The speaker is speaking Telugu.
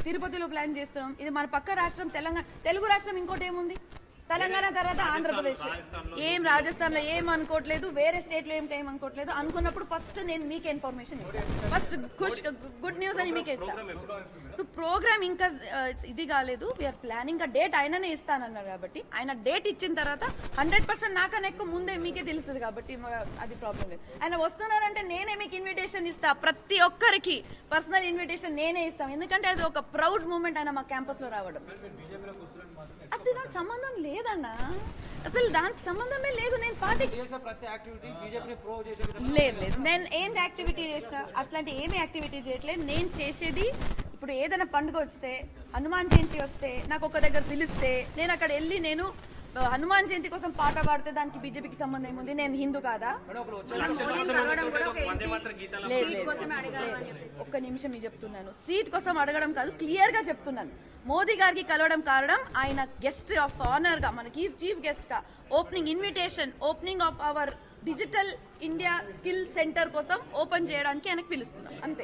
తిరుపతిలో ప్లాన్ చేస్తున్నాం. ఇది మన పక్క రాష్ట్రం తెలంగాణ, తెలుగు రాష్ట్రం ఇంకోటి ఏముంది, తెలంగాణ తర్వాత ఆంధ్రప్రదేశ్. ఏం రాజస్థాన్ లో ఏం అనుకోవట్లేదు, వేరే స్టేట్ లో ఏం అనుకోవట్లేదు. అనుకున్నప్పుడు ఫస్ట్ నేను మీకే ఇన్ఫర్మేషన్ ఇస్తాను, ఫస్ట్ గుడ్ న్యూస్ అని మీకే ఇస్తాను. ఇప్పుడు ప్రోగ్రామ్ ఇంకా ఇది కాలేదు, వీఆర్ ప్లానింగ్. డేట్ ఆయననే ఇస్తానన్నారు కాబట్టి ఆయన డేట్ ఇచ్చిన తర్వాత 100% నాకన్నా ఎక్కువ ముందే మీకే తెలుస్తుంది కాబట్టి అది ప్రాబ్లం లేదు. ఆయన వస్తున్నారంటే నేనే మీకు ఇన్విటేషన్ ఇస్తా, ప్రతి ఒక్కరికి పర్సనల్ ఇన్విటేషన్ నేనే ఇస్తాను. ఎందుకంటే అది ఒక ప్రౌడ్ మూమెంట్ ఆయన మా క్యాంపస్ లో రావడం. అది దానికి సంబంధం లేదన్నా, అసలు దానికి సంబంధమే లేదు. నేను పార్టీకి లేదు, నేను ఏం యాక్టివిటీ చేసిన అట్లాంటి ఏమి యాక్టివిటీ చేయట్లేదు. నేను చేసేది ఇప్పుడు ఏదైనా పండుగ వస్తే, హనుమాన్ జయంతి వస్తే నాకు ఒక దగ్గర పిలిస్తే నేను అక్కడ వెళ్ళి నేను హనుమాన్ జయంతి కోసం పాట పాడితే దానికి బీజేపీకి సంబంధం ఏముంది? నేను హిందూ కాదా? ఒక్క నిమిషం మీ చెప్తున్నాను, సీట్ కోసం అడగడం కాదు, క్లియర్ గా చెప్తున్నాను. మోదీ గారికి కలవడం కారణం ఆయన గెస్ట్ ఆఫ్ ఆనర్ గా, మనకి చీఫ్ గెస్ట్ గా opening invitation, opening of our digital India skill centre కోసం ఓపెన్ చేయడానికి ఆయనకు పిలుస్తున్నాం, అంతే.